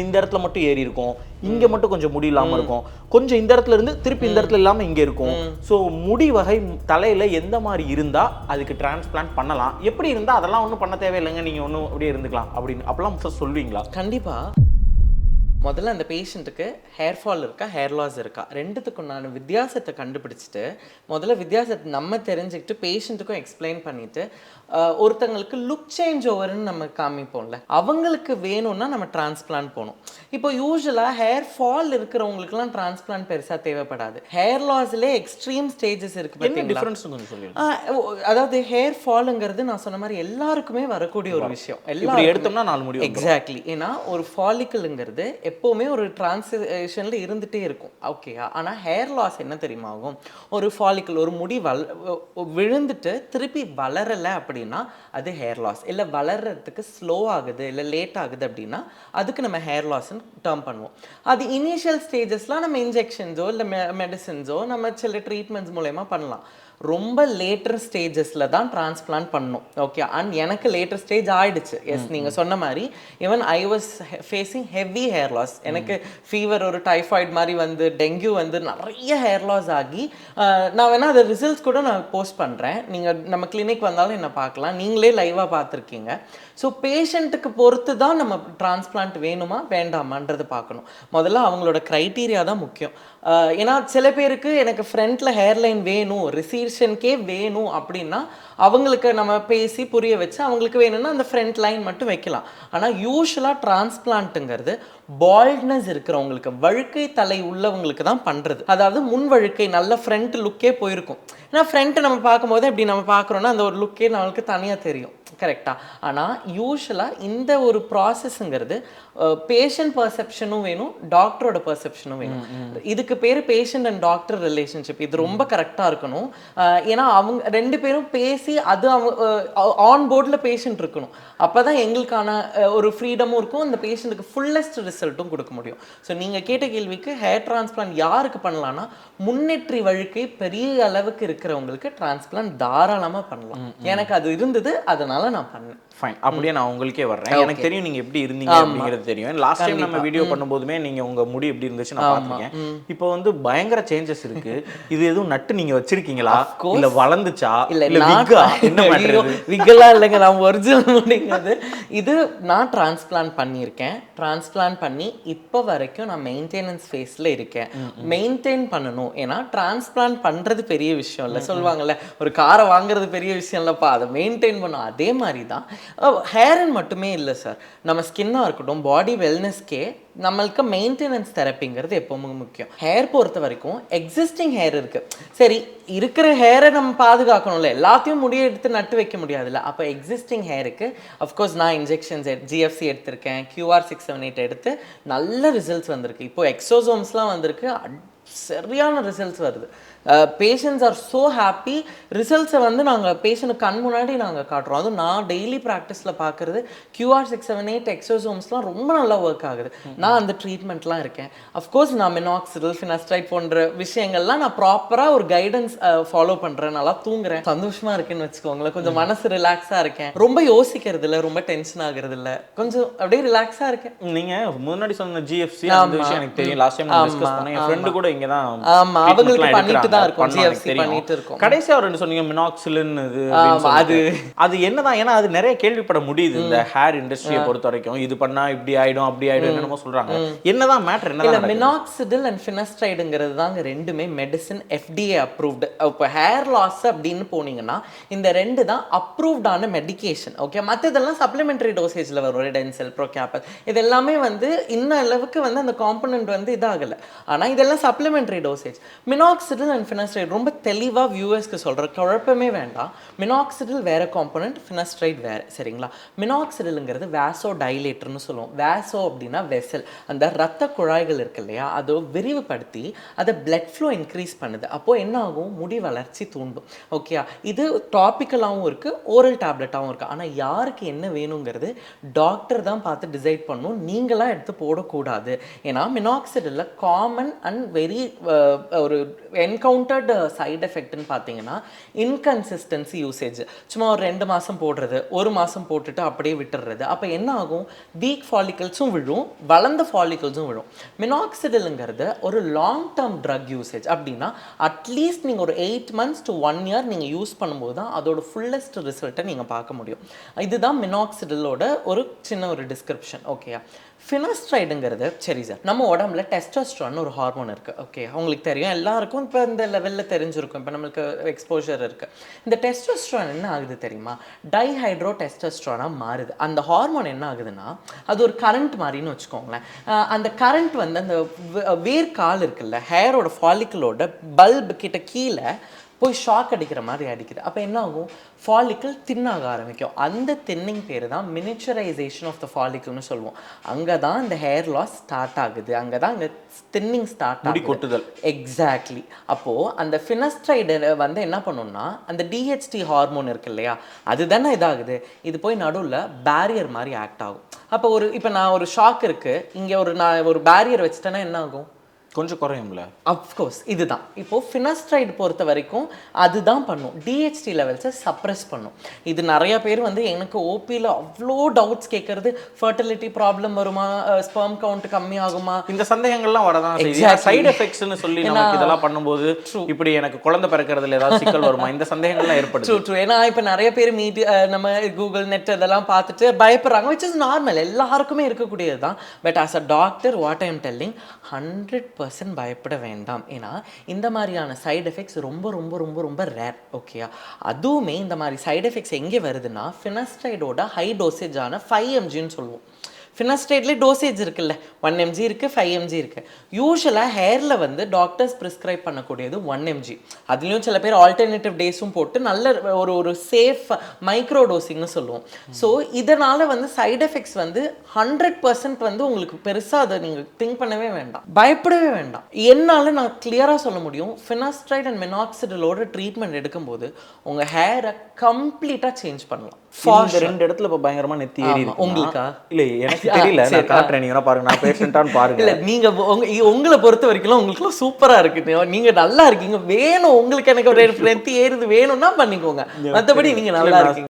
இந்த இடத்துல மட்டும் ஏறி இருக்கும், இங்க மட்டும் கொஞ்சம் முடி இல்லாம இருக்கும், கொஞ்சம் இந்த இடத்துல இருந்து திருப்பி இந்த இடத்துல இல்லாம இங்க இருக்கும். ஸோ முடி வகை தலையில எந்த மாதிரி இருந்தா அதுக்கு டிரான்ஸ்பிளான்ட் பண்ணலாம், எப்படி இருந்தா அதெல்லாம் ஒன்றும் பண்ண தேவையில்லைங்க, நீங்க ஒன்றும் அப்படியே இருந்துக்கலாம் அப்படின்னு அப்பெல்லாம் சொல்லுவீங்களா? கண்டிப்பா. முதல்ல அந்த பேஷண்ட்டுக்கு ஹேர் ஃபால் இருக்கா, ஹேர் லாஸ் இருக்கா, ரெண்டுத்துக்கும் நான் வித்தியாசத்தை கண்டுபிடிச்சிட்டு முதல்ல வித்தியாசத்தை நம்ம தெரிஞ்சுக்கிட்டு பேஷண்ட்டுக்கும் எக்ஸ்பிளைன் பண்ணிட்டு ஒருத்தங்களுக்கு லுக் சேஞ்ச் ஓவர்னு நம்ம காமிப்போம்ல, அவங்களுக்கு வேணும்னா நம்ம டிரான்ஸ்பிளான்ட் போகணும். இப்போ யூஸ்வலாக ஹேர் ஃபால் இருக்கிறவங்களுக்குலாம் டிரான்ஸ்பிளான்ட் பெருசாக தேவைப்படாது. ஹேர் லாஸ்லேயே எக்ஸ்ட்ரீம் ஸ்டேஜஸ் இருக்குது பார்த்தீங்களா? அதாவது ஹேர் ஃபாலுங்கிறது நான் சொன்ன மாதிரி எல்லாருக்குமே வரக்கூடிய ஒரு விஷயம். எல்லாரும் எடுத்தோம்னா 4 முடி. எக்ஸாக்ட்லி. ஏன்னா ஒரு ஃபாலிக்கலுங்கிறது எப்போவுமே ஒரு டிரான்சிஷனில் இருந்துகிட்டே இருக்கும். ஓகேயா? ஆனால் ஹேர் லாஸ் என்ன தெரியுமா ஆகும், ஒரு ஃபாலிக்கல் ஒரு முடி விழுந்துட்டு திருப்பி வளரலை அப்படின்னா அது ஹேர் லாஸ். இல்லை வளர்கிறதுக்கு ஸ்லோ ஆகுது, இல்லை லேட் ஆகுது அப்படின்னா அதுக்கு நம்ம ஹேர் லாஸ்ன்னு டேர்ம் பண்ணுவோம். அது இனிஷியல் ஸ்டேஜஸ்லாம் நம்ம இன்ஜெக்ஷன்ஸோ இல்லை மெடிசன்ஸோ நம்ம சில ட்ரீட்மெண்ட்ஸ் மூலயமா பண்ணலாம். ரொம்ப லேட்டர் ஸ்டேஜஸில் தான் டிரான்ஸ்பிளான்ட் பண்ணணும். ஓகே, அண்ட் எனக்கு லேட்டர் ஸ்டேஜ் ஆயிடுச்சு. எஸ், நீங்கள் சொன்ன மாதிரி even I was facing heavy hair loss. எனக்கு ஃபீவர், ஒரு டைஃபாய்டு மாதிரி வந்து, டெங்கு வந்து நிறைய ஹேர் லாஸ் ஆகி நான் வேணால் அது ரிசல்ட்ஸ் கூட நான் போஸ்ட் பண்ணுறேன். நீங்கள் நம்ம கிளினிக் வந்தாலும் என்னை பார்க்கலாம், நீங்களே லைவாக பார்த்துருக்கீங்க. ஸோ பேஷண்ட்டுக்கு பொறுத்து தான் நம்ம டிரான்ஸ்பிளான்ட் வேணுமா வேண்டாமான்றது பார்க்கணும். முதல்ல அவங்களோட க்ரைட்டீரியா தான் முக்கியம். ஏன்னா சில பேருக்கு எனக்கு ஃப்ரண்ட்டில் ஹேர்லைன் வேணும், ரிசீஷனுக்கே வேணும் அப்படின்னா அவங்களுக்கு நம்ம பேசி புரிய வச்சு அவங்களுக்கு வேணும்னா அந்த ஃப்ரண்ட் லைன் மட்டும் வைக்கலாம். ஆனால் யூஸ்வலாக டிரான்ஸ்பிளான்ட்டுங்கிறது பால்ட்னஸ் இருக்கிறவங்களுக்கு, வழுக்கை தலை உள்ளவங்களுக்கு தான் பண்ணுறது. அதாவது முன் வழுக்கை நல்ல ஃப்ரண்ட் லுக்கே போயிருக்கும். ஏன்னா ஃப்ரண்ட்டு நம்ம பார்க்கும்போது எப்படி நம்ம பார்க்குறோன்னா அந்த ஒரு லுக்கே நம்மளுக்கு தனியாக தெரியும், கரெக்டாக? ஆனால் யூஸ்வலாக இந்த ஒரு ப்ராசஸ்ங்கிறது பேஷண்ட் பர்செப்ஷனும் வேணும், டாக்டரோட பர்செப்ஷனும் வேணும். இதுக்கு பேர் பேஷண்ட் அண்ட் டாக்டர் ரிலேஷன்ஷிப். இது ரொம்ப கரெக்டாக இருக்கணும். ஏன்னா அவங்க ரெண்டு பேரும் பேசி அது ஆன் போர்டில் பேஷண்ட் இருக்கணும். அப்போ தான் எங்களுக்கான ஒரு ஃப்ரீடமும் இருக்கும், அந்த பேஷண்ட்டுக்கு ஃபுல்லஸ்ட் ரிசல்ட்டும் கொடுக்க முடியும். ஸோ நீங்கள் கேட்ட கேள்விக்கு ஹேர் டிரான்ஸ்பிளான்ட் யாருக்கு பண்ணலான்னா, முன்னேற்றி வழுக்கை பெரிய அளவுக்கு இருக்கிறவங்களுக்கு டிரான்ஸ்பிளான்ட் தாராளமாக பண்ணலாம். எனக்கு அது இருந்தது, அதனால நான் பண்ணேன். ஃபைன், அப்படியே நான் உங்களுக்கே வர்றேன். எனக்கு தெரியும் நீங்க எப்படி இருந்தீங்க அப்படிங்கிறது தெரியும். லாஸ்ட் டைம் நம்ம வீடியோ பண்ணும்போதுமே நீங்க உங்க முடி எப்படி இருந்துச்சு நான் பார்த்திருக்கேன். இப்போ வந்து பயங்கர சேஞ்சஸ் இருக்கு. இது எதுவும் நட்டு நீங்க வச்சிருக்கீங்களா, இல்ல வளர்ந்துச்சா, இல்ல விக்கா, என்ன மேட்டர்? விக்கெல்லாம் இல்லைங்க, நான் ஒரிஜினல் முடிங்கிறது. இது நான் டிரான்ஸ்பிளான்ட் பண்ணியிருக்கேன். டிரான்ஸ்பிளான்ட் பண்ணி இப்போ வரைக்கும் நான் மெயின்டெனன்ஸ் ஃபேஸில் இருக்கேன். மெயின்டைன் பண்ணணும். ஏன்னா டிரான்ஸ்பிளான்ட் பண்ணுறது பெரிய விஷயம் இல்லை, சொல்லுவாங்கல்ல, ஒரு காரை வாங்குறது பெரிய விஷயம் இல்லைப்பா, அதை மெயின்டைன் பண்ணும். அதே மாதிரி தான் ஹேர்ன்னு மட்டுமே இல்லை சார், நம்ம ஸ்கின்னாக இருக்கட்டும், பாடி வெல்னஸ்க்கே நம்மளுக்கு மெயின்டெனன்ஸ் தெரப்பிங்கிறது எப்பவுமே முக்கியம். ஹேர் பொறுத்த வரைக்கும் எக்ஸிஸ்டிங் ஹேர் இருக்குது, சரி இருக்கிற ஹேரை நம்ம பாதுகாக்கணும்ல, எல்லாத்தையும் முடிய எடுத்து நட்டு வைக்க முடியாதுல்ல. அப்போ எக்ஸிஸ்டிங் ஹேருக்கு அஃப்கோர்ஸ் நான் இன்ஜெக்ஷன்ஸ் ஜிஎஃப்சி எடுத்திருக்கேன், QR-678 எடுத்து நல்ல ரிசல்ட்ஸ் வந்திருக்கு. இப்போ எக்ஸோசோம்ஸ்லாம் வந்திருக்கு, சரியான ரிசல்ட்ஸ் வருது. Patients are so happy. ரிசல்ட்ஸை வந்து நாங்கள் பேஷண்ட்டுக்கு கண் முன்னாடி நாங்கள் காட்டுறோம். அதுவும் நான் டெய்லி ப்ராக்டிஸில் பார்க்குறது QR-678 எக்ஸோசோம்ஸ்லாம் ரொம்ப நல்லா ஒர்க் ஆகுது. நான் அந்த ட்ரீட்மெண்ட்லாம் இருக்கேன். அஃப்கோர்ஸ் நான் மினாக்சிடில், ஃபினாஸ்ட்ரைட் போன்ற விஷயங்கள்லாம் நான் ப்ராப்பராக ஒரு கைடன்ஸ் ஃபாலோ பண்ணுறேன். நல்லா தூங்குறேன், சந்தோஷமாக இருக்குன்னு வச்சுக்கோங்களேன், கொஞ்சம் மனசு ரிலாக்ஸாக இருக்கேன், ரொம்ப யோசிக்கிறது இல்லை, ரொம்ப டென்ஷன் ஆகுறது இல்லை, கொஞ்சம் அப்படியே ரிலாக்ஸாக இருக்கேன். நீங்கள் முன்னாடி சொன்ன GFC அந்த விஷயம் எனக்கு தெரியும். லாஸ்ட் டைம் டிஸ்கஸ் பண்ணேன், என் ஃப்ரெண்டு கூட இங்கே தான். ஆமாம், அவங்களுக்கு பண்ணிட்டு தான் இருக்கும், GFC பண்ணிட்டு இருக்கோம். கடைசியா ரெண்டு சொன்னீங்க மினாக்சிலின், அது என்னதான்? ஏன்னா அது நிறைய கேள்விப்பட முடியுது இந்த ஹேர் இண்டஸ்ட்ரியை பொறுத்த வரைக்கும். இது பண்ணா இப்படி ஆயிடும், அப்படி ஆயிடும், என்னமோ சொல்றாங்க. என்னதான் மேட்டர்? என்ன மினாக்சிடில் அண்ட் ஃபினாஸ்ட்ரைடுங்கிறது தாங்க ரெண்டுமே மெடிசின் FDA அப்ரூவ்டு. இப்போ ஹேர் லாஸ் அப்படின்னு போனீங்கன்னா இந்த ரெண்டு தான் அப்ரூவ்டான மெடிகேஷன். ஓகே, மற்றதெல்லாம் சப்ளிமெண்டரி டோசேஜில் வரும், ரெடென்சல், ப்ரோகேப்பல், இது எல்லாமே வந்து இன்னும் அளவுக்கு வந்து அந்த காம்பனன்ட் வந்து இதாகலை. ஆனால் இதெல்லாம் சப்ளிமெண்டரி டோசேஜ். மினாக்சிடில் அண்ட் ஃபினாஸ்ட்ரைடு ரொம்ப தெளிவாக வியூவர்ஸ்க்கு சொல்கிற, குழப்பமே வேண்டாம். மினாக்சிடில் வேறு காம்பனண்ட், ஃபினாஸ்ட்ரைட் வேறு, சரிங்களா? மினாக்சிடிலுங்கிறது வேசோ டைலேட்டர்னு சொல்லுவோம். வேசோ அப்படின்னா வெசல், அந்த ரத்த குழாய்கள் இருக்கு இல்லையா, அதை விரிவுபடுத்தி அதை பிளட் ஃப்ளோ இன்க்ரீஸ் பண்ணுது. அப்போது என்ன ஆகும்? முடி வளர்ச்சி தூண்டும். ஓகே, இது டாப்பிக்கலாகவும் இருக்குது, ஓரல் டேப்லெட்டாகவும் இருக்குது. ஆனால் யாருக்கு என்ன வேணுங்கிறது டாக்டர் தான் பார்த்து டிசைட் பண்ணணும், நீங்களாம் எடுத்து போடக்கூடாது. ஏன்னா மினாக்சிடில் காமன் அண்ட் வெரி ஒரு என்கவுண்டர் என்கவுண்டர்டு சைடு எஃபெக்ட்னு பார்த்தீங்கன்னா இன்கன்சிஸ்டன்சி யூசேஜ். சும்மா ஒரு 2 மாதம் போடுறது, 1 மாதம் போட்டுட்டு அப்படியே விட்டுறது. அப்போ என்ன ஆகும், வீக் ஃபாலிகல்ஸும் விழும், வளர்ந்த ஃபாலிகல்ஸும் விழும். மினாக்சிடிலுங்கிறது ஒரு லாங் டேர்ம் ட்ரக் யூசேஜ். அப்படின்னா அட்லீஸ்ட் நீங்கள் ஒரு 8 months to 1 year நீங்கள் யூஸ் பண்ணும்போது தான் அதோட ஃபுல்லஸ்ட் ரிசல்ட்டை நீங்கள் பார்க்க முடியும். இதுதான் மினாக்சிடிலோட ஒரு சின்ன ஒரு டிஸ்கிரிப்ஷன். ஓகேயா. ஃபினாஸ்ட்ரைடுங்கிறது சரி சார், நம்ம உடம்புல டெஸ்டோஸ்டரான் ஒரு ஹார்மோன் இருக்குது. ஓகே, அவங்களுக்கு தெரியும், எல்லாருக்கும் இப்போ இந்த லெவலில் தெரிஞ்சிருக்கும், இப்போ நம்மளுக்கு எக்ஸ்போஷர் இருக்குது. இந்த டெஸ்டோஸ்டரான் என்ன ஆகுது தெரியுமா, டைஹைட்ரோ டெஸ்டோஸ்டரானாக மாறுது. அந்த ஹார்மோன் என்ன ஆகுதுன்னா அது ஒரு கரண்ட் மாதிரின்னு வச்சுக்கோங்களேன். அந்த கரண்ட் வந்து அந்த வேர்க்கால் இருக்குல்ல, ஹேரோட ஃபாலிக்கலோட பல்பு கிட்ட கீழே போய் ஷாக் அடிக்கிற மாதிரி அடிக்குது. அப்போ என்ன ஆகும், ஃபாலிக்கல் தின்னாக ஆரம்பிக்கும். அந்த தின்னிங் பேர் தான் மினிச்சரைசேஷன் ஆஃப் த ஃபாலிக்கல்னு சொல்லுவோம். அங்கே தான் இந்த ஹேர் லாஸ் ஸ்டார்ட் ஆகுது, அங்கே தான் இந்த தின்னிங் ஸ்டார்ட் ஆகுது, கொட்டுதல். எக்ஸாக்ட்லி. அப்போது அந்த ஃபினாஸ்ட்ரைடு வந்து என்ன பண்ணுன்னா, அந்த டிஹெச்டி ஹார்மோன் இருக்கு இல்லையா, அதுதானே இதாகுது, இது போய் நடுவில் பேரியர் மாதிரி ஆக்ட் ஆகும். அப்போ இப்போ நான் ஒரு ஷாக் இருக்குது, இங்கே நான் ஒரு பேரியர் வச்சுட்டேன்னா என்ன ஆகும், கொஞ்சம் குறையும்ல. அஃப்கோர்ஸ் இதுதான். இப்போது ஃபினாஸ்ட்ரைடு பொறுத்த வரைக்கும் அதுதான் பண்ணும், டிஹெச்டி லெவல்ஸை சப்ரெஸ் பண்ணும். இது நிறைய பேர் வந்து எனக்கு ஓபியில் அவ்வளோ டவுட்ஸ் கேட்கறது, ஃபர்டிலிட்டி ப்ராப்ளம் வருமா, ஸ்பெர்ம் கவுண்ட் கம்மி ஆகுமா, இந்த சந்தேகங்கள்லாம் வரதான் செய்யுது. சைடு எஃபெக்ட்ஸ்னு சொல்லி நமக்கு இதெல்லாம் பண்ணும்போது இப்படி எனக்கு குழந்தை பிறக்கிறதுல ஏதாவது சிக்கல் வருமா, இந்த சந்தேகங்கள்லாம் ஏற்படுது. ட்ரூ. ஏன்னா இப்போ நிறைய பேர் நம்ம கூகுள் நெட் இதெல்லாம் பார்த்துட்டு பயப்படுறாங்க, விச் இஸ் நார்மல், எல்லாருக்குமே இருக்கக்கூடியது தான். But as a doctor what I am telling, 100% பயப்பட வேண்டாம். ஏன்னா இந்த மாதிரியான சைடு எஃபெக்ட்ஸ் ரொம்ப ரொம்ப ரொம்ப ரொம்ப ரேர். ஓகேயா. அதுவுமே இந்த மாதிரி சைடு எஃபெக்ட்ஸ் எங்கே வருதுன்னா, ஃபினாஸ்ட்ரைடோட ஹை டோசேஜான 5 mgன்னு சொல்லுவோம். ஃபினாஸ்ட்ரைட்லேயே டோசேஜ் இருக்குல்ல, 1 mg இருக்குது, 5 mg இருக்குது. யூஸ்வலாக ஹேரில் வந்து டாக்டர்ஸ் ப்ரிஸ்கிரைப் பண்ணக்கூடியது 1 mg. அதுலேயும் சில பேர் ஆல்டர்னேட்டிவ் டேஸும் போட்டு நல்ல ஒரு சேஃப் மைக்ரோ டோசிங்னு சொல்லுவோம். ஸோ இதனால் வந்து சைடு எஃபெக்ட்ஸ் வந்து 100% வந்து உங்களுக்கு பெருசாக அதை நீங்கள் திங்க் பண்ணவே வேண்டாம், பயப்படவே வேண்டாம். என்னால் நான் கிளியராக சொல்ல முடியும், ஃபினாஸ்ட்ரைட் அண்ட் மினாக்சிடிலோட ட்ரீட்மெண்ட் எடுக்கும்போது உங்கள் ஹேரை கம்ப்ளீட்டாக சேஞ்ச் பண்ணலாம். இந்த 2 இடத்துல இப்போ பயங்கரமா நெத்தி ஏறி இருக்கு உங்களுக்கா? இல்லை, எனக்கு தெரியல, நான் காட்டுறேன், நீங்க பாருங்க, நான் பேஷண்டான்னு பாருங்க. இல்ல, நீங்க உங்களை பொறுத்த வரைக்கும் உங்களுக்குலாம் சூப்பரா இருக்கு, நீங்க நல்லா இருக்கீங்க. வேணும் உங்களுக்கு எனக்கு ஒரு நெத்தி ஏறுது வேணும்னா பண்ணிக்கோங்க, மற்றபடி நீங்க நல்லா இருக்கீங்க.